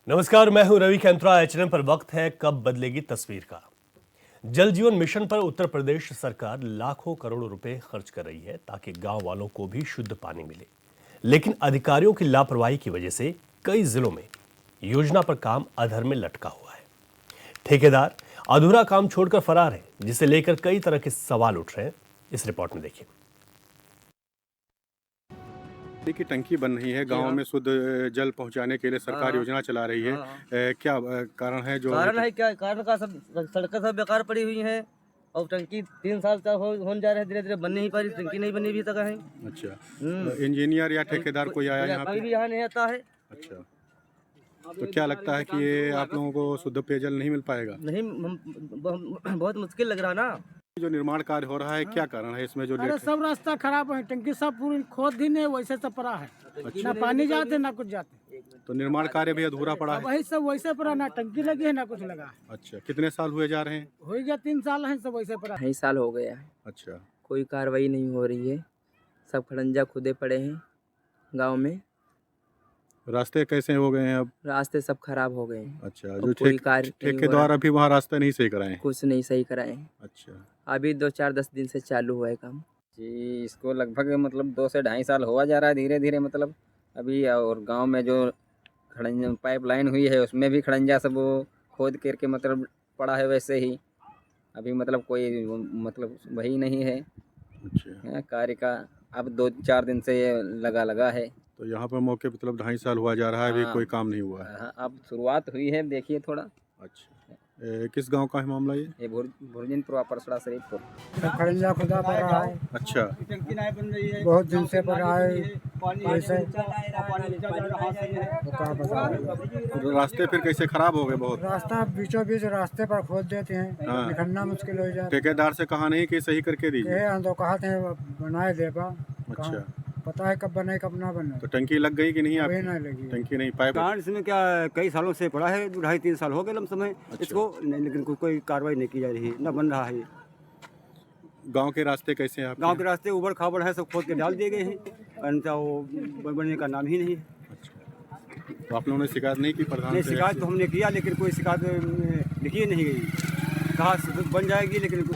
नमस्कार, मैं हूं रवि कैंत्रा। एचएनएम पर वक्त है कब बदलेगी तस्वीर का। जल जीवन मिशन पर उत्तर प्रदेश सरकार लाखों करोड़ रुपए खर्च कर रही है ताकि गांव वालों को भी शुद्ध पानी मिले, लेकिन अधिकारियों की लापरवाही की वजह से कई जिलों में योजना पर काम अधर में लटका हुआ है। ठेकेदार अधूरा काम छोड़कर फरार है, जिसे लेकर कई तरह के सवाल उठ रहे हैं। इस रिपोर्ट में देखिए। की टंकी बन रही है गांव में, शुद्ध जल पहुंचाने के लिए सरकार योजना चला रही है। क्या कारण है? जो कारण है क्या? कारण का सब सड़कें सब बेकार पड़ी हुई हैं और टंकी 3 साल तक होने जा रहे हैं, धीरे धीरे बन नहीं पा रही, टंकी नहीं बनी अभी तक है। अच्छा, इंजीनियर या ठेकेदार कोई आया यहाँ कोई पे? भी यहाँ नहीं आता है। अच्छा, तो क्या लगता है कि ये आप लोगों को शुद्ध पेयजल नहीं मिल पाएगा? नहीं, बहुत मुश्किल लग रहा ना। जो निर्माण कार्य हो रहा है, क्या कारण है इसमें जो अरे लेट है? सब रास्ता खराब है, टंकी सब पूरी खोद दी नहीं, वैसे सब पड़ा है। ना पानी जाते ना कुछ जाते। तो निर्माण कार्य भी अधूरा पड़ा है। वही सब वैसे पड़ा, ना टंकी लगी है ना कुछ लगा है। अच्छा, कितने साल हुए जा रहे हैं? हो गया 3 साल है, सब वैसे पड़ा है। 2.5 साल हो गया है, अच्छा, कोई कार्रवाई नहीं हो रही है। सब खड़ंजा खुदे पड़े हैं गांव में। रास्ते कैसे हो गए हैं अब? रास्ते सब खराब हो गए हैं। अच्छा, और जो कोई कार्य नहीं हो ठेकेदार रहा। अभी वहाँ रास्ता नहीं सही कराए हैं। कुछ नहीं सही कराए हैं। अच्छा, अभी 2-4-10 दिन से चालू हुआ है काम। जी, इसको लगभग मतलब 2 से 2.5 साल हुआ जा रहा है धीरे धीरे मतलब अभी। और गांव में जो खड़ंजा पाइपलाइन हुई है उसमें भी खड़ंजा सब वो खोद करके मतलब पड़ा है वैसे ही। अभी मतलब कोई मतलब वही नहीं है अच्छा। कार्य का। अब 2-4 दिन से ये लगा है। तो यहाँ पर मौके पे मतलब 2.5 साल हुआ जा रहा है, अभी हाँ। कोई काम नहीं हुआ है। हाँ, अब शुरुआत हुई है, देखिए थोड़ा। अच्छा, किस गांव का है मामला ये? ये भुरजिनपुर परसड़ा शरीफपुर। सब खड़ंजा खुदा पड़ रहा है, अच्छा, बहुत दिन से पड़ा है। वैसे तो क्या बताऊं? तो रास्ते फिर कैसे खराब हो गए बहुत? रास्ता बीचों बीच रास्ते पर खोद देते हैं, हाँ। निकलना मुश्किल हो जाता ठेकेदार से कहा नहीं कि सही करके दीजिए? है। तो कहते हैं बनाए देगा, अच्छा, पता है कब बने कब ना बने। तो टंकी लग गई कि नहीं अभी आपकी? नहीं लगी। टंकी नहीं, पाइप। कारण इसमें क्या कई सालों से पड़ा है, 2-2.5-3 साल हो गए लमसम है इसको, लेकिन कोई कार्रवाई नहीं की जा रही है, न बन रहा है। गांव के रास्ते कैसे हैं आपके? गांव के रास्ते उबड़ खाबड़ है, सब खोद के डाल दिए गए हैं, अन्यथा वो बनने का नाम ही नहीं है। अच्छा, तो आप लोगों ने शिकायत नहीं की प्रधान नहीं, से? शिकायत तो हमने किया लेकिन कोई शिकायत लिखी नहीं गई। कहा बन जाएगी लेकिन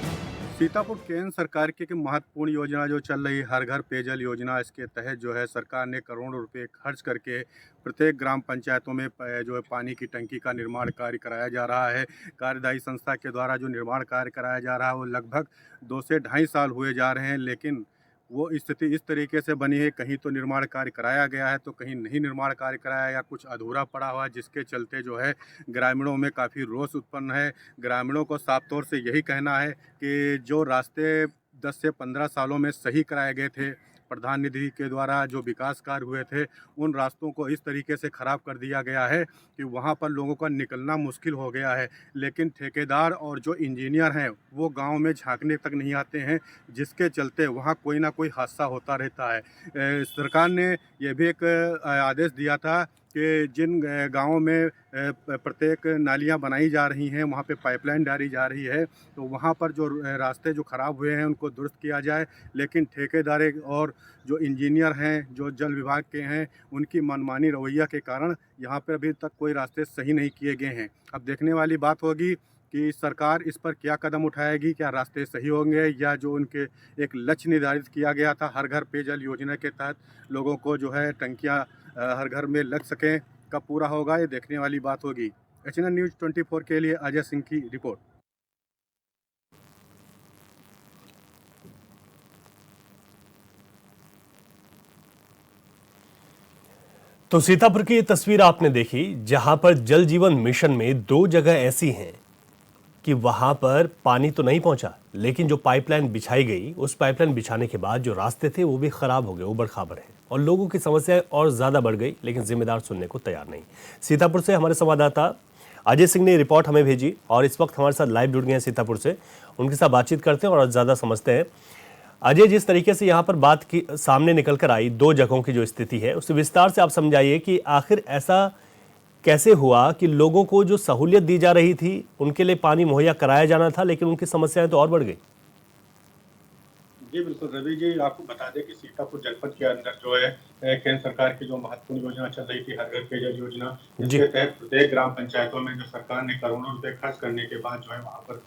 सीतापुर केंद्र सरकार की एक महत्वपूर्ण योजना जो चल रही है, हर घर पेयजल योजना, इसके तहत जो है सरकार ने करोड़ों रुपए खर्च करके प्रत्येक ग्राम पंचायतों में जो है पानी की टंकी का निर्माण कार्य कराया जा रहा है। कार्यदायी संस्था के द्वारा जो निर्माण कार्य कराया जा रहा है वो लगभग 2 से 2.5 साल हुए जा रहे हैं, लेकिन वो स्थिति इस तरीके से बनी है, कहीं तो निर्माण कार्य कराया गया है तो कहीं नहीं निर्माण कार्य कराया या कुछ अधूरा पड़ा हुआ है, जिसके चलते जो है ग्रामीणों में काफ़ी रोष उत्पन्न है। ग्रामीणों को साफ तौर से यही कहना है कि जो रास्ते 10 से 15 सालों में सही कराए गए थे प्रधान निधि के द्वारा, जो विकास कार्य हुए थे, उन रास्तों को इस तरीके से ख़राब कर दिया गया है कि वहाँ पर लोगों का निकलना मुश्किल हो गया है। लेकिन ठेकेदार और जो इंजीनियर हैं वो गांव में झांकने तक नहीं आते हैं, जिसके चलते वहाँ कोई ना कोई हादसा होता रहता है। सरकार ने यह भी एक आदेश दिया था कि जिन गांवों में प्रत्येक नालियां बनाई जा रही हैं, वहां पे पाइपलाइन डाली जा रही है, तो वहां पर जो रास्ते जो ख़राब हुए हैं उनको दुरुस्त किया जाए। लेकिन ठेकेदार और जो इंजीनियर हैं, जो जल विभाग के हैं, उनकी मनमानी रवैया के कारण यहाँ पर अभी तक कोई रास्ते सही नहीं किए गए हैं। अब देखने वाली बात होगी कि सरकार इस पर क्या कदम उठाएगी, क्या रास्ते सही होंगे या जो उनके एक लक्ष्य निर्धारित किया गया था हर घर पेयजल योजना के तहत लोगों को जो है टंकियां हर घर में लग सकें, कब पूरा होगा, ये देखने वाली बात होगी। एचएनएन न्यूज़ 24 के लिए अजय सिंह की रिपोर्ट। तो सीतापुर की ये तस्वीर आपने देखी, जहां पर जल जीवन मिशन में 2 जगह ऐसी हैं कि वहां पर पानी तो नहीं पहुंचा, लेकिन जो पाइपलाइन बिछाई गई, उस पाइपलाइन बिछाने के बाद जो रास्ते थे वो भी खराब हो गए, उबड़ खाबड़ हैं, और लोगों की समस्याएं और ज्यादा बढ़ गई, लेकिन जिम्मेदार सुनने को तैयार नहीं। सीतापुर से हमारे संवाददाता अजय सिंह ने रिपोर्ट हमें भेजी और इस वक्त हमारे साथ लाइव जुड़ गए हैं सीतापुर से। उनके साथ बातचीत करते हैं और ज्यादा समझते हैं। अजय, जिस तरीके से यहाँ पर बात की सामने निकल कर आई, 2 जगहों की जो स्थिति है, उसे विस्तार से आप समझाइए कि आखिर ऐसा कैसे हुआ कि लोगों को जो सहूलियत दी जा रही थी, उनके लिए पानी मुहैया कराया जाना था, लेकिन उनकी समस्याएं तो और बढ़ गई। जी बिल्कुल रवि जी, आपको बता दें कि सीतापुर जनपद के अंदर जो है केंद्र सरकार की जो महत्वपूर्ण योजना चल रही थी, हर घर पेयजल योजना, जी। इसके तहत प्रत्येक ग्राम पंचायतों में जो सरकार ने करोड़ों रुपए खर्च करने के बाद जो है वहां पर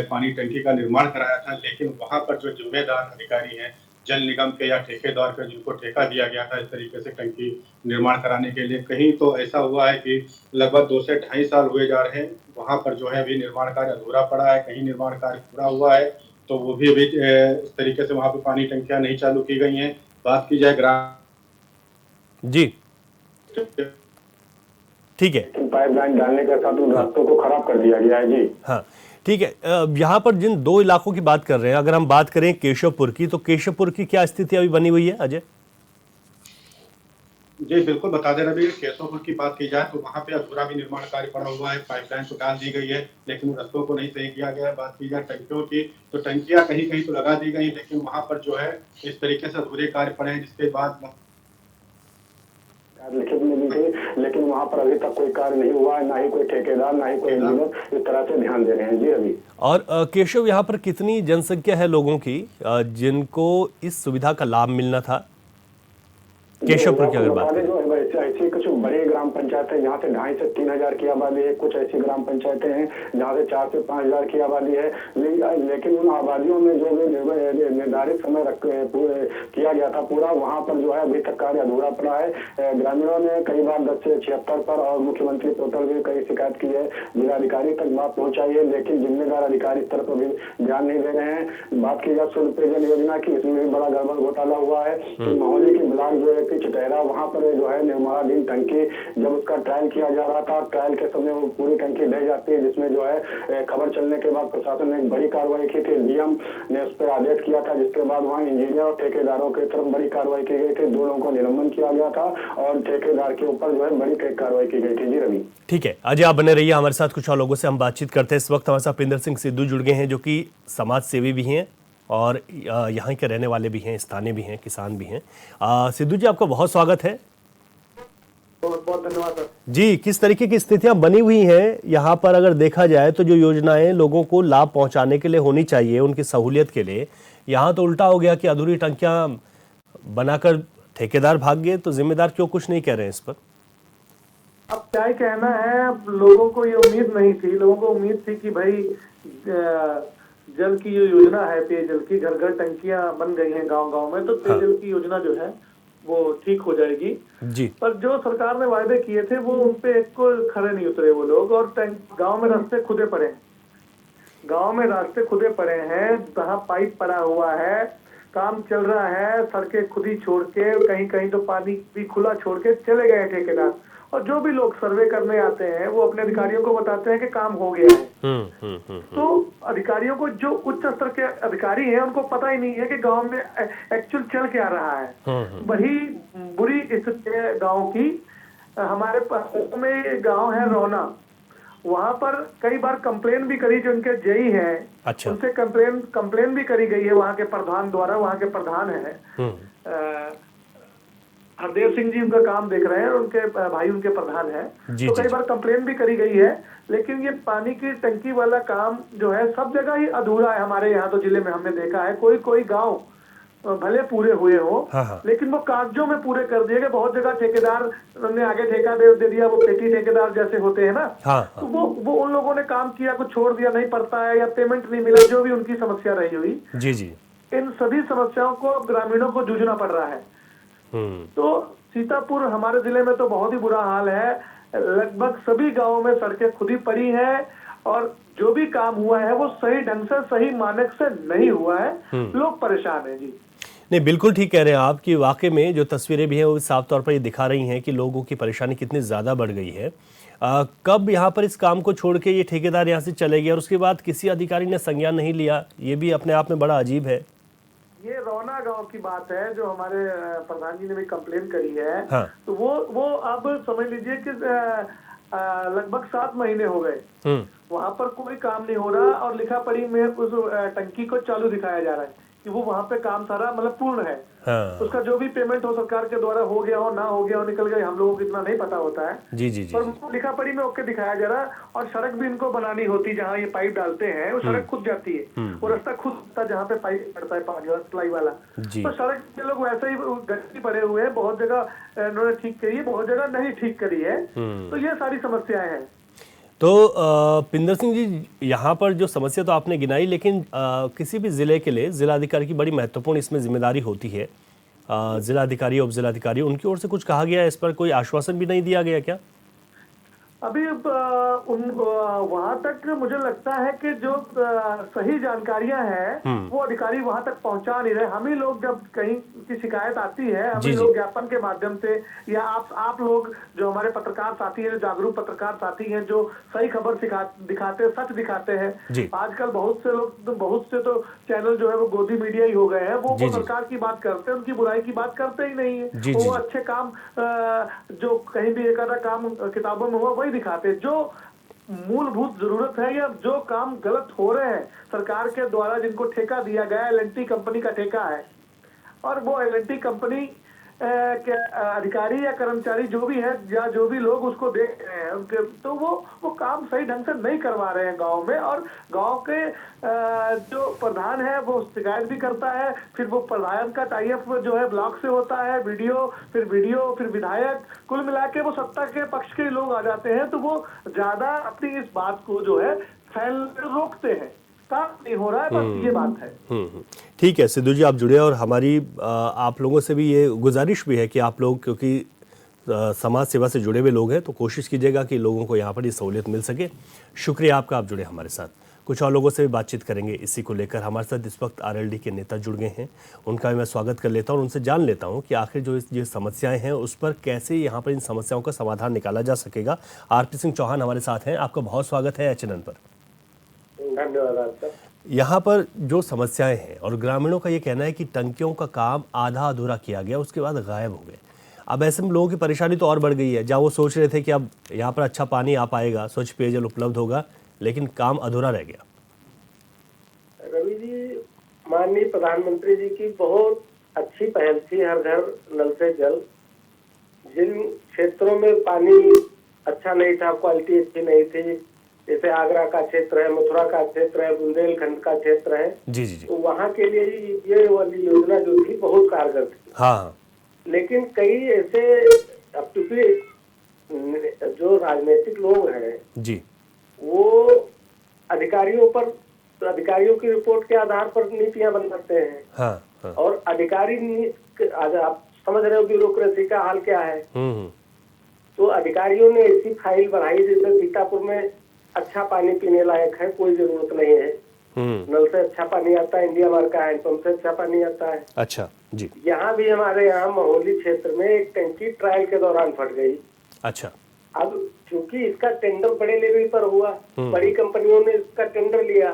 पानी टंकी का निर्माण कराया था, लेकिन वहां पर जो जिम्मेदार अधिकारी हैं जल निगम के या ठेकेदार के, जिनको ठेका दिया गया था इस तरीके से टंकी निर्माण कराने के लिए, कहीं तो ऐसा हुआ है कि लगभग 2 से ढाई साल हुए जा रहे हैं, वहां पर जो है अभी निर्माण कार्य अधूरा पड़ा है, कहीं निर्माण कार्य पूरा हुआ है, तो वो भी अभी इस तरीके से वहां पे पानी टंकियां नहीं चालू की गई हैं। बात की जाए ग्राम जी ठीक है। पाइपलाइन डालने के साथ उन रास्तों को खराब कर दिया गया है जी। हाँ ठीक है। यहाँ पर जिन दो इलाकों की बात कर रहे हैं, अगर हम बात करें केशवपुर की, तो केशवपुर की क्या स्थिति अभी बनी हुई है अजय? जी बिल्कुल बता दे रहे, केशवपुर की बात की जाए तो वहां पे अधूरा भी निर्माण कार्य पड़ा हुआ है, पाइपलाइन तो डाल दी गई है लेकिन रस्तों को नहीं सही किया गया है। बात की जाए टंकियों की, तो टंकियां कहीं कहीं तो लगा दी गई, लेकिन वहां पर जो है इस तरीके से अधूरे कार्य पड़े हैं, जिसके बाद लिखित में भी थी, लेकिन वहाँ पर अभी तक कोई कार्य नहीं हुआ है, ना ही कोई ठेकेदार, ना ही कोई इंजीनियर इस तरह से ध्यान दे रहे हैं जी रवि। और केशव, यहाँ पर कितनी जनसंख्या है लोगों की जिनको इस सुविधा का लाभ मिलना था? केशवपुर की अगर बात करें, ऐसी कुछ बड़ी ग्राम पंचायतें जहाँ से 2,500 से 3,000 की आबादी है, कुछ ऐसी ग्राम पंचायतें हैं जहाँ से 4,000 से 5,000 की आबादी है, लेकिन उन आबादियों में जो भी निर्धारित समय किया गया था पूरा, वहाँ पर जो है अभी तक कार्य अधूरा पड़ा है। ग्रामीणों ने कई बार 10 से 76 पर और मुख्यमंत्री पोर्टल भी कई शिकायत की है, जिलाधिकारी तक बात पहुँचाई है, लेकिन जिम्मेदार अधिकारी इस तरफ अभी ध्यान नहीं दे रहे हैं। बात की जाए शुद्ध पेयजल योजना की, इसमें भी बड़ा गड़बड़ घोटाला हुआ है। माहौली की ब्लॉक जो है चिटहरा, वहाँ पर जो है निर्माणाधीन टंकी, जब उसका ट्रायल किया जा रहा था, ट्रायल के समय वो पूरी टंकी ढह जाती है, जिसमें जो है खबर चलने के बाद प्रशासन ने एक बड़ी कार्रवाई की थी, डीएम ने उस पर आदेश किया था, जिसके बाद वहाँ इंजीनियर और ठेकेदारों की तरफ बड़ी कार्रवाई की गई थी, दोनों को निलंबन किया गया था और ठेकेदार के ऊपर जो है बड़ी कार्रवाई की गई थी जी रवि। ठीक है अजय, आप बने रहिए हमारे साथ, कुछ और लोगों से हम बातचीत करते हैं। इस वक्त हमारे साथ पिंदर सिंह सिद्धू जुड़ गए हैं, जो कि समाज सेवी भी हैं और यहाँ के रहने वाले भी हैं, स्थानीय भी हैं, किसान भी हैं। सिद्धू जी, आपका बहुत स्वागत है। बहुत बहुत धन्यवाद सर जी। किस तरीके की स्थितियां बनी हुई हैं यहाँ पर? अगर देखा जाए तो जो योजनाएं लोगों को लाभ पहुंचाने के लिए होनी चाहिए, उनकी सहूलियत के लिए, यहाँ तो उल्टा हो गया कि अधूरी टंकियां बनाकर ठेकेदार भाग गए। तो जिम्मेदार क्यों कुछ नहीं कह रहे हैं इस पर? अब क्या ही कहना है, लोगों को ये उम्मीद नहीं थी। लोगों को उम्मीद थी कि भाई जल की जो योजना है, पेयजल की, घर घर टंकियां बन गई हैं गांव-गांव में, तो पेयजल की योजना जो है वो ठीक हो जाएगी जी। पर जो सरकार ने वायदे किए थे वो उन पे एक को खरे नहीं उतरे वो लोग, और गांव में रास्ते खुदे पड़े हैं, गांव में रास्ते खुदे पड़े हैं, जहाँ पाइप पड़ा हुआ है, काम चल रहा है, सड़कें खुद ही छोड़ के, कहीं कहीं तो पानी भी खुला छोड़ के चले गए ठेकेदार। और जो भी लोग सर्वे करने आते हैं वो अपने अधिकारियों को बताते हैं कि काम हो गया है। तो अधिकारियों को, जो उच्च स्तर के अधिकारी हैं, उनको पता ही नहीं है कि गांव में एक्चुअल चल क्या रहा है। बड़ी बुरी स्थिति है गांव की। हमारे पास में गांव है रोना, वहां पर कई बार कंप्लेन भी करी, जो उनके जेई हैं, अच्छा। उनसे कंप्लेन भी करी गई है वहां के प्रधान द्वारा। वहां के प्रधान है हरदेव सिंह जी, उनका काम देख रहे हैं, उनके भाई उनके प्रधान हैं, तो कई बार कंप्लेन भी करी गई है। लेकिन ये पानी की टंकी वाला काम जो है सब जगह ही अधूरा है। हमारे यहाँ तो जिले में हमने देखा है, कोई कोई गांव भले पूरे हुए हो, लेकिन वो कागजों में पूरे कर दिए गए। बहुत जगह ठेकेदार ने आगे ठेका दे दिया, वो पेटी ठेकेदार जैसे होते हैं ना, तो वो उन लोगों ने काम किया, कुछ छोड़ दिया, नहीं पड़ता है या पेमेंट नहीं मिला, जो भी उनकी समस्या रही हुई। जी जी। इन सभी समस्याओं को ग्रामीणों को जूझना पड़ रहा है। तो सीतापुर हमारे जिले में तो बहुत ही बुरा हाल है। लगभग सभी गांवों में सड़कें खुद ही पड़ी हैं और जो भी काम हुआ है वो सही ढंग से, सही मानक से नहीं हुआ है। लोग परेशान हैं जी। नहीं, बिल्कुल ठीक कह रहे हैं आप कि वाकई में जो तस्वीरें भी हैं वो साफ तौर पर ये दिखा रही हैं कि लोगों की परेशानी कितनी ज़्यादा बढ़ गई है। कब यहाँ पर इस काम को छोड़ के ये ठेकेदार यहाँ से चले गए और उसके बाद किसी अधिकारी ने संज्ञान नहीं लिया, ये भी अपने आप में बड़ा अजीब है। ये रौना गांव की बात है, जो हमारे प्रधान जी ने भी कंप्लेन करी है। हाँ। तो वो अब समझ लीजिए कि लगभग 7 महीने हो गए, वहां पर कोई काम नहीं हो रहा और लिखा पढ़ी में उस टंकी को चालू दिखाया जा रहा है। कि वो वहाँ पे काम सारा मतलब पूर्ण है। हाँ उसका जो भी पेमेंट हो सरकार के द्वारा हो गया हो, ना हो गया हो, निकल गया, हम लोगों को इतना नहीं पता होता है। जी जी जी पर लिखा पढ़ी में ओके दिखाया जा रहा है। और सड़क भी इनको बनानी होती, जहाँ ये पाइप डालते हैं वो सड़क खुद जाती है, वो रास्ता खुद होता है जहाँ पे पाइप पड़ता है पानी वाला प्लाई वाला। जी। तो सड़क के लोग वैसे ही गंदगी पड़े हुए हैं, बहुत जगह इन्होंने ठीक करी है, बहुत जगह नहीं ठीक करी है। तो ये सारी समस्याएं हैं। तो पिंदर सिंह जी, यहाँ पर जो समस्या तो आपने गिनाई, लेकिन किसी भी जिले के लिए जिलाधिकारी की बड़ी महत्वपूर्ण इसमें जिम्मेदारी होती है। जिलाधिकारी, उप जिलाधिकारी, उनकी ओर से कुछ कहा गया है इस पर? कोई आश्वासन भी नहीं दिया गया क्या? अभी वहां तक मुझे लगता है कि जो सही जानकारियां हैं वो अधिकारी वहां तक पहुंचा नहीं रहे। हम ही लोग जब कहीं की शिकायत आती है, हम ही लोग ज्ञापन के माध्यम से, या आप लोग जो हमारे पत्रकार साथी हैं, जो जागरूक पत्रकार साथी हैं, जो सही खबर दिखाते, सच दिखाते हैं। आजकल बहुत से तो चैनल जो है वो गोदी मीडिया ही हो गए हैं। वो सरकार की बात करते हैं, उनकी बुराई की बात करते ही नहीं है। वो अच्छे काम जो कहीं भी एक आधा काम किताबों में हुआ वही दिखाते। जो मूलभूत जरूरत है या जो काम गलत हो रहे हैं सरकार के द्वारा, जिनको ठेका दिया गया, एल&टी कंपनी का ठेका है, और वो एल&टी कंपनी के अधिकारी या कर्मचारी जो भी है या जो भी लोग उसको देख रहे हैं उनके, तो वो काम सही ढंग से नहीं करवा रहे हैं गांव में। और गांव के जो प्रधान है वो शिकायत भी करता है, फिर वो प्रधान का टाई अप जो है ब्लॉक से होता है, वीडियो फिर विधायक, कुल मिला के वो सत्ता के पक्ष के लोग आ जाते हैं। तो वो ज्यादा अपनी इस बात को जो है रोकते हैं, काम नहीं हो रहा है, बस ये बात है। ठीक है सिद्धू जी, आप जुड़े, और हमारी आप लोगों से भी ये गुजारिश भी है कि आप लोग, क्योंकि समाज सेवा से जुड़े हुए लोग हैं, तो कोशिश कीजिएगा कि लोगों को यहाँ पर ये सहूलियत मिल सके। शुक्रिया आपका, आप जुड़े हमारे साथ। कुछ और लोगों से भी बातचीत करेंगे इसी को लेकर। हमारे साथ इस वक्त आरएलडी के नेता जुड़ गए हैं, उनका भी मैं स्वागत कर लेता हूँ और उनसे जान लेता हूँ कि आखिर जो ये समस्याएं हैं उस पर कैसे यहाँ पर इन समस्याओं का समाधान निकाला जा सकेगा। आरपी सिंह चौहान हमारे साथ हैं, आपका बहुत स्वागत है एचएनएन पर। धन्यवाद आपका। यहाँ पर जो समस्याएं हैं, और ग्रामीणों का ये कहना है कि टंकियों का काम आधा अधूरा किया गया, उसके बाद गायब हो गए। अब ऐसे में लोगों की परेशानी तो और बढ़ गई है। जहाँ वो सोच रहे थे कि अब यहाँ पर अच्छा पानी आ पाएगा, स्वच्छ पेयजल उपलब्ध होगा, लेकिन काम अधूरा रह गया। रवि जी, माननीय प्रधानमंत्री जी की बहुत अच्छी पहल थी, हर घर नल से जल। जिन क्षेत्रों में पानी अच्छा नहीं था, क्वालिटी अच्छी नहीं थी, जैसे आगरा का क्षेत्र है, मथुरा का क्षेत्र है, बुंदेलखंड का क्षेत्र है, जी जी जी, तो वहाँ के लिए ये वाली योजना जो थी बहुत कारगर थी। हाँ, लेकिन कई ऐसे अब चूंकि जो राजनीतिक लोग हैं जी, वो अधिकारियों की रिपोर्ट के आधार पर नीतियां बनाते हैं। हाँ, हाँ, और अधिकारी आज आप समझ रहे हो ब्यूरोक्रेसी का हाल क्या है। तो अधिकारियों ने ऐसी फाइल बढ़ाई जैसे सीतापुर में अच्छा पानी पीने लायक है, कोई जरूरत नहीं है, नल से अच्छा पानी आता है, इंडिया मार्क का हैंडपंप से अच्छा पानी आता है। अच्छा जी। यहाँ भी हमारे यहाँ महोली क्षेत्र में एक टंकी ट्रायल के दौरान फट गई। अच्छा। अब चूंकि इसका टेंडर बड़े लेवल पर हुआ, बड़ी कंपनियों ने इसका टेंडर लिया,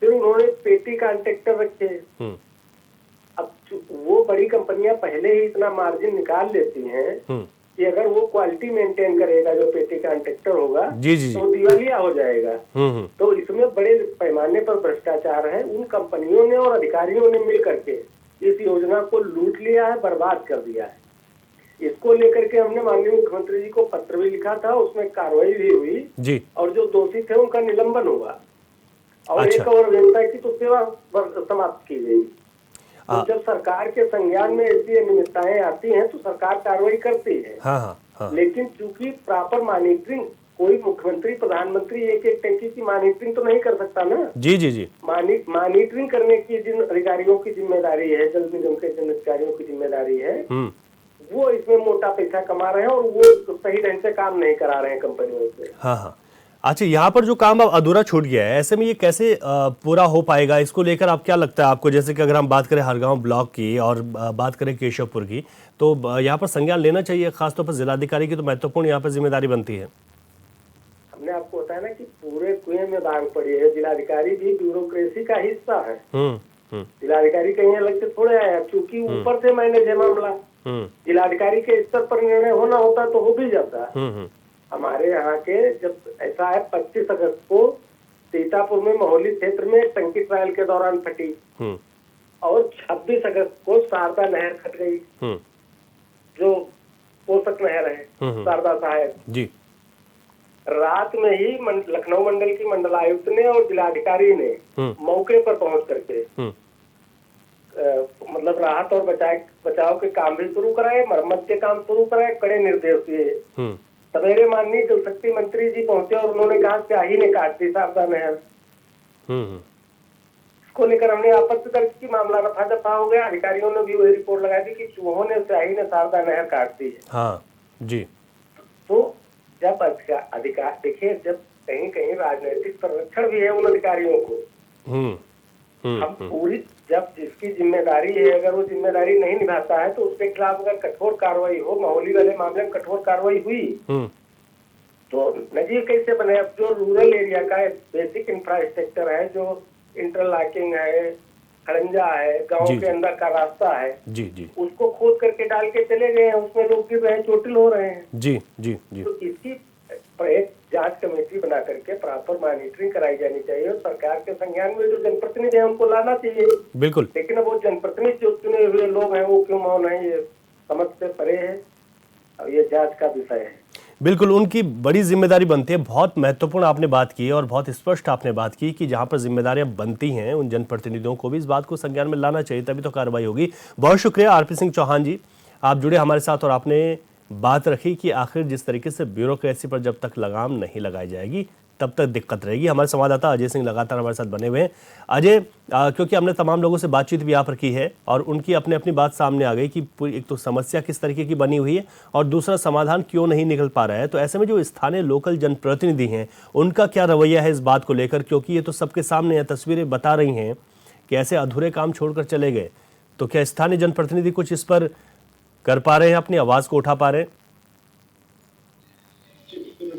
फिर उन्होंने पेटी कॉन्ट्रैक्टर रखे। अब वो बड़ी कंपनियां पहले ही इतना मार्जिन निकाल लेती हैं कि अगर वो क्वालिटी मेंटेन करेगा जो पेटी कॉन्ट्रैक्टर होगा, जी जी जी, तो दिवालिया हो जाएगा। तो इसमें बड़े पैमाने पर भ्रष्टाचार है। उन कंपनियों ने और अधिकारियों ने मिल करके इस योजना को लूट लिया है, बर्बाद कर दिया है। इसको लेकर के हमने माननीय मुख्यमंत्री जी को पत्र भी लिखा था, उसमें कार्रवाई भी हुई जी, और जो दोषी थे उनका निलंबन हुआ और अच्छा। एक और अभियंता की तो सेवा समाप्त की गई। तो जब सरकार के संज्ञान में ऐसी अनियमितताएं आती हैं तो सरकार कार्रवाई करती है। हाँ। लेकिन चूंकि प्रॉपर मॉनिटरिंग, कोई मुख्यमंत्री प्रधानमंत्री एक टंकी की मॉनिटरिंग तो नहीं कर सकता ना। जी जी जी, मॉनिटरिंग करने की जिन अधिकारियों की जिम्मेदारी है, जल निगम के जिन अधिकारियों की जिम्मेदारी है, वो इसमें मोटा पैसा कमा रहे हैं और वो सही ढंग से काम नहीं करा रहे हैं कंपनियों से। हाँ। अच्छा, यहाँ पर जो काम अब अधूरा छूट गया है, ऐसे में ये कैसे पूरा हो पाएगा? इसको लेकर आप क्या लगता है आपको? जैसे कि अगर हम बात करें हरगांव ब्लॉक की और बात करें केशवपुर की, तो यहाँ पर संज्ञान लेना चाहिए, खासतौर पर जिलाधिकारी की तो महत्वपूर्ण यहाँ पर जिम्मेदारी बनती है। हमने आपको बताया ना कि पूरे कुएं में दाग पड़ी है। जिलाधिकारी भी ब्यूरोक्रेसी का हिस्सा है। जिलाधिकारी कहीं अलग से थोड़े आया, क्योंकि ऊपर से मैनेज है मामला। जिलाधिकारी के स्तर पर निर्णय होना होता तो हो भी जाता है। हमारे यहाँ के जब ऐसा है, 25 अगस्त को सीतापुर में महोली क्षेत्र में टंकी ट्रायल के दौरान फटी। और 26 अगस्त को शारदा नहर कट गई, जो पोषक नहर है शारदा सहायक जी। रात में ही लखनऊ मंडल की मंडलायुक्त ने और जिलाधिकारी ने मौके पर पहुंच करके मतलब राहत और बचाव के काम भी शुरू कराए, मरम्मत के काम शुरू कराए, कड़े निर्देश दिए। सवेरे माननीय जल शक्ति मंत्री जी पहुंचे और उन्होंने कहा स्याही ने काट दी शारदा नहर। इसको लेकर हमने आपत्ति दर्ज की, मामला रफा दफा हो गया। अधिकारियों ने भी वही रिपोर्ट लगाई थी कि चूहों ने स्याही ने शारदा नहर काट दी है। हाँ जी। तो जब अधिकार देखिए, जब कहीं कहीं राजनीतिक संरक्षण भी है उन अधिकारियों को, हम पूरी जब जिसकी जिम्मेदारी है अगर वो जिम्मेदारी नहीं निभाता है तो उसके खिलाफ अगर कठोर कार्रवाई हो, माहौली वाले मामले में कठोर कार्रवाई हुई तो नजीर कैसे बने। अब जो रूरल एरिया का बेसिक इंफ्रास्ट्रक्चर है, जो इंटरलॉकिंग है, खड़ंजा है, गांव के अंदर का रास्ता है, जी, उसको खोद करके डाल के चले गए हैं, उसमें लोग गिर रहे हैं, चोटिल हो रहे हैं। जी। तो इसकी एक जांच कमेटी बना करके प्रॉपर मॉनिटरिंग कराई जानी चाहिए और सरकार के संज्ञान में जो जनप्रतिनिधि है उनको लाना चाहिए। बिल्कुल। लेकिन अब वो जनप्रतिनिधि जो चुने हुए लोग हैं वो क्यों मौन है, ये समझ से परे है और ये जांच का विषय है। बिल्कुल, उनकी बड़ी जिम्मेदारी बनती है। बहुत महत्वपूर्ण आपने बात की है और बहुत स्पष्ट आपने बात की कि जहां पर जिम्मेदारियां बनती हैं उन जनप्रतिनिधियों को भी इस बात को संज्ञान में लाना चाहिए, तभी तो कार्रवाई होगी। बहुत शुक्रिया आरपी सिंह चौहान जी, आप जुड़े हमारे साथ और आपने बात रखी कि आखिर जिस तरीके से ब्यूरोक्रेसी पर जब तक लगाम नहीं लगाई जाएगी तब तक दिक्कत रहेगी। हमारे संवाददाता अजय सिंह लगातार हमारे साथ बने हुए हैं। अजय, क्योंकि हमने तमाम लोगों से बातचीत भी यहाँ पर की है और उनकी अपनी अपनी बात सामने आ गई कि एक तो समस्या किस तरीके की बनी हुई है और दूसरा समाधान क्यों नहीं निकल पा रहा है। तो ऐसे में जो स्थानीय लोकल जनप्रतिनिधि हैं उनका क्या रवैया है इस बात को लेकर, क्योंकि ये तो सबके सामने है, तस्वीरें बता रही हैं कि ऐसे अधूरे काम छोड़कर चले गए। तो क्या स्थानीय जनप्रतिनिधि कुछ इस पर कर पा रहे हैं, अपनी आवाज़ को उठा पा रहे हैं?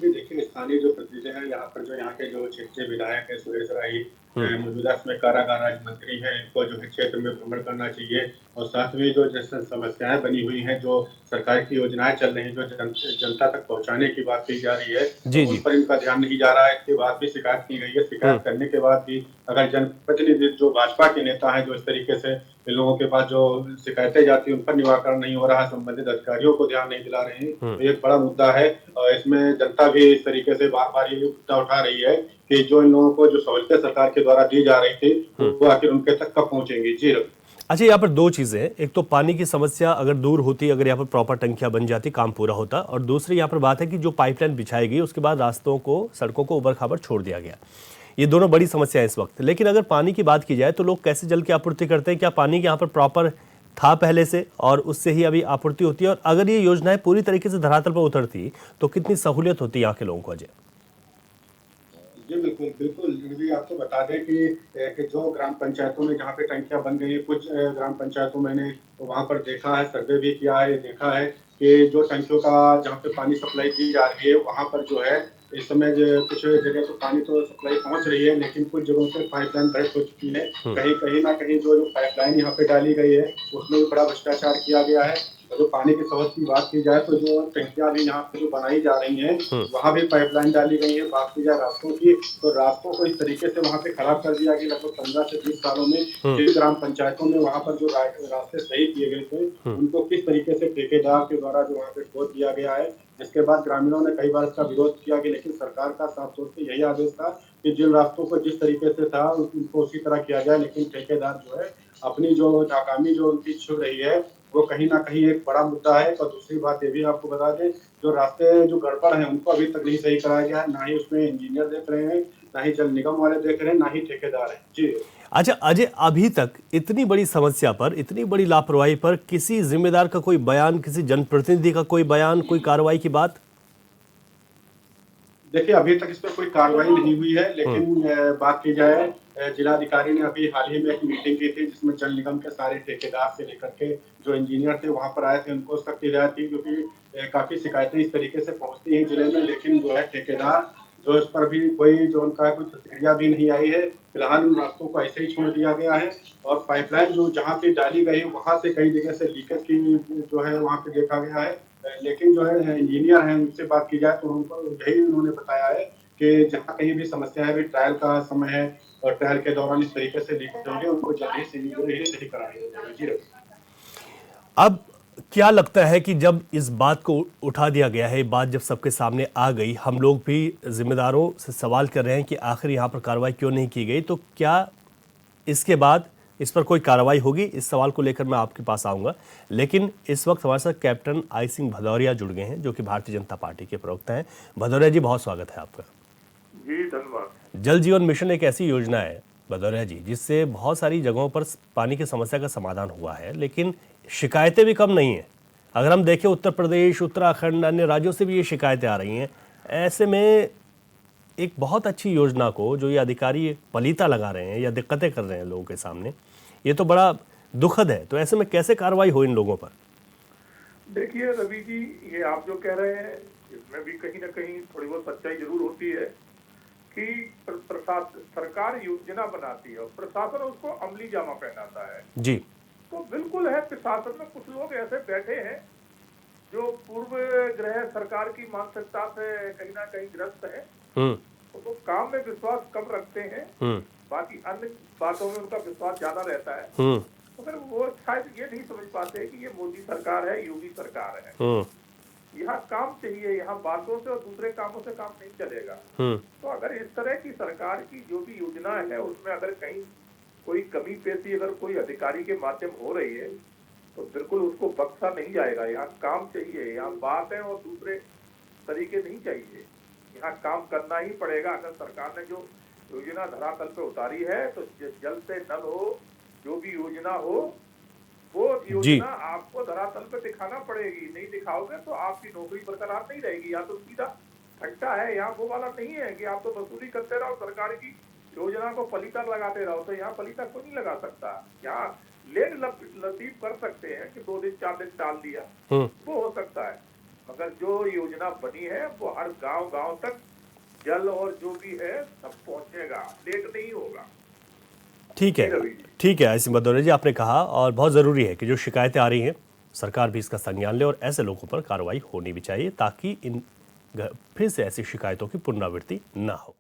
देखिए, स्थानीय जो प्रतिनिधि है यहाँ पर, जो यहाँ के जो क्षेत्रीय विधायक है सुरेश राही, मौजूदा समय कारागार राज्य मंत्री है, इनको जो है क्षेत्र में भ्रमण करना चाहिए और साथ में जो जैसे समस्याएं बनी हुई हैं, जो सरकार की योजनाएं चल रही हैं, जो जनता तक पहुंचाने की बात की जा रही है, उन पर इनका ध्यान नहीं जा रहा है। इसके बाद भी शिकायत की गई है। शिकायत करने के बाद भी अगर जनप्रतिनिधि जो भाजपा के नेता है, जो इस तरीके से लोगों के पास जो शिकायतें जाती है उन पर निवारण नहीं हो रहा है, संबंधित अधिकारियों को ध्यान नहीं दिला रहे हैं, तो एक बड़ा मुद्दा है। और इसमें जनता भी इस तरीके से बार बार ये मुद्दा उठा रही है कि जो इन लोगों को जो सहूलतें सरकार के द्वारा दी जा रही थी वो आखिर उनके तक कब पहुंचेंगी। जी अच्छा, यहाँ पर दो चीज़ें हैं। एक तो पानी की समस्या अगर दूर होती, अगर यहाँ पर प्रॉपर टंकियाँ बन जाती, काम पूरा होता। और दूसरी यहाँ पर बात है कि जो पाइपलाइन बिछाई गई उसके बाद रास्तों को, सड़कों को उबड़ खाबड़ छोड़ दिया गया। ये दोनों बड़ी समस्या है इस वक्त। लेकिन अगर पानी की बात की जाए तो लोग कैसे जल की आपूर्ति करते हैं? क्या पानी यहाँ पर प्रॉपर था पहले से और उससे ही अभी आपूर्ति होती है? और अगर ये योजनाएं पूरी तरीके से धरातल पर उतरती तो कितनी सहूलियत होती यहाँ के लोगों को? अजय जी बिल्कुल भी आपको बता दें कि जो ग्राम पंचायतों में जहाँ पे टंकियां बन गई, कुछ ग्राम पंचायतों में मैंने वहाँ पर देखा है, सर्वे भी किया है, देखा है कि जो टंकियों का जहाँ पे पानी सप्लाई दी जा रही है वहाँ पर जो है इस समय कुछ जगह तो पानी तो सप्लाई पहुँच रही है, लेकिन कुछ जगहों पे पाइपलाइन ब्रेक हो चुकी है। कहीं ना कहीं जो पाइपलाइन यहाँ पे डाली गई है उसमें भी बड़ा भ्रष्टाचार किया गया है। जो पानी की सहूलत की बात की जाए तो जो टंकियां भी यहाँ पे जो बनाई जा रही हैं वहाँ भी पाइपलाइन डाली गई है। बात की जाए रास्तों की तो रास्तों को इस तरीके से वहाँ पे खराब कर दिया गया। लगभग 15 से 20 सालों में जिन ग्राम पंचायतों में वहाँ पर जो रास्ते सही किए गए थे उनको किस तरीके से ठेकेदार के द्वारा जो वहाँ पे खोद दिया गया है। इसके बाद ग्रामीणों ने कई बार इसका विरोध किया गया, लेकिन सरकार का साफ तौर पे यही आदेश था कि जिन रास्तों को जिस तरीके से था उनको उसी तरह किया जाए। लेकिन ठेकेदार जो है अपनी जो नाकामी जो उनकी छिड़ रही है वो कहीं ना कहीं एक बड़ा मुद्दा है। और दूसरी बात ये भी आपको बता दें, जो रास्ते जो गड़बड़ हैं उनको अभी तक नहीं सही कराया गया है। ना ही उसमें इंजीनियर देख रहे हैं, ना ही जल निगम वाले देख रहे हैं, ना ही ठेकेदार हैं। जी अच्छा अजय, अभी तक इतनी बड़ी समस्या पर, इतनी बड़ी लापरवाही पर किसी जिम्मेदार का कोई बयान, किसी जनप्रतिनिधि का कोई बयान, कोई कार्रवाई की बात? देखिए, अभी तक इस पर कोई कार्रवाई नहीं हुई है, लेकिन बात की जाए जिलाधिकारी ने अभी हाल ही में एक मीटिंग की थी जिसमें जल निगम के सारे ठेकेदार से लेकर के जो इंजीनियर थे वहां पर आए थे। उनको सख्त हिदायत थी क्योंकि काफी शिकायतें इस तरीके से पहुंचती हैं जिले में, लेकिन जो है ठेकेदार जो इस पर भी कोई जो उनका कोई प्रतिक्रिया भी नहीं आई है। फिलहाल उन रास्तों को ऐसे ही छोड़ दिया गया है और पाइपलाइन जो जहाँ पे डाली गई वहां से कई जगह से लीकेज की जो है वहाँ पे देखा गया है। लेकिन जो है इंजीनियर हैं उनसे बात की जाए तो उनको यही उन्होंने बताया है कि जहाँ कहीं भी समस्या है, अभी ट्रायल का समय है और ट्रायल के दौरान इस तरीके से लीक होंगे, उनको जल्दी से सही कराया जाएगा। जी अब क्या लगता है कि जब इस बात को उठा दिया गया है, ये बात जब सबके सामने आ गई, हम लोग भी जिम्मेदारों से सवाल कर रहे हैं कि आखिर यहाँ पर कार्रवाई क्यों नहीं की गई, तो क्या इसके बाद इस पर कोई कार्रवाई होगी? इस सवाल को लेकर मैं आपके पास आऊंगा, लेकिन इस वक्त हमारे साथ कैप्टन आई सिंह भदौरिया जुड़ गए हैं, जो कि भारतीय जनता पार्टी के प्रवक्ता हैं। भदौरिया जी, बहुत स्वागत है आपका। जी धन्यवाद। जल जीवन मिशन एक ऐसी योजना है भदौरिया जी, जिससे बहुत सारी जगहों पर पानी की समस्या का समाधान हुआ है, लेकिन शिकायतें भी कम नहीं हैं। अगर हम देखें उत्तर प्रदेश, उत्तराखंड, अन्य राज्यों से भी ये शिकायतें आ रही हैं। ऐसे में एक बहुत अच्छी योजना को जो ये अधिकारी पलीता लगा रहे हैं या दिक्कतें कर रहे हैं लोगों के सामने, ये तो बड़ा दुखद है। तो ऐसे में कैसे कार्रवाई हो इन लोगों पर? देखिए रवि जी, ये आप जो कह रहे हैं इसमें भी कहीं ना कहीं थोड़ी बहुत सच्चाई जरूर होती है कि सरकार योजना बनाती है और प्रशासन उसको अमली जामा पहनाता है। जी, तो बिल्कुल है, प्रशासन में कुछ लोग ऐसे बैठे हैं जो पूर्व ग्रह सरकार की मानसिकता से कहीं ना कहीं ग्रस्त है। तो काम में विश्वास कम रखते हैं, बाकी अन्य बातों में उनका विश्वास ज्यादा रहता है। तो फिर वो शायद ये नहीं समझ पाते कि ये मोदी सरकार है, योगी सरकार है। यहाँ काम चाहिए, यहाँ बातों से और दूसरे कामों से काम नहीं चलेगा। तो अगर इस तरह की सरकार की जो भी योजना है उसमें अगर कहीं कोई कमी पेशी अगर कोई अधिकारी के माध्यम हो रही है तो बिल्कुल उसको बख्शा नहीं जाएगा। यहाँ काम चाहिए, यहाँ बात है और दूसरे तरीके नहीं चाहिए। यहाँ काम करना ही पड़ेगा। अगर सरकार ने जो योजना धरातल पे उतारी है तो जल से नल हो, जो भी योजना हो, वो योजना आपको धरातल पे दिखाना पड़ेगी। नहीं दिखाओगे तो आपकी नौकरी बरकरार नहीं रहेगी। या तो सीधा घंटा है, यहाँ वो वाला नहीं है कि आप तो वसूली करते रहो, सरकार की योजना को पलीता लगाते रहो। तो यहाँ पलीता क्यों नहीं लगा सकता? यहाँ लेट लतीफ कर सकते हैं कि 2 दिन 4 दिन टाल दिया, वो हो सकता है, मगर जो योजना बनी है वो हर गांव तक जल और जो भी है सब पहुंचेगा, लेट नहीं होगा। ठीक है, ठीक है आई सिंह भदौरिया जी, आपने कहा, और बहुत ज़रूरी है कि जो शिकायतें आ रही हैं सरकार भी इसका संज्ञान ले और ऐसे लोगों पर कार्रवाई होनी भी चाहिए, ताकि इन फिर से ऐसी शिकायतों की पुनरावृत्ति ना हो।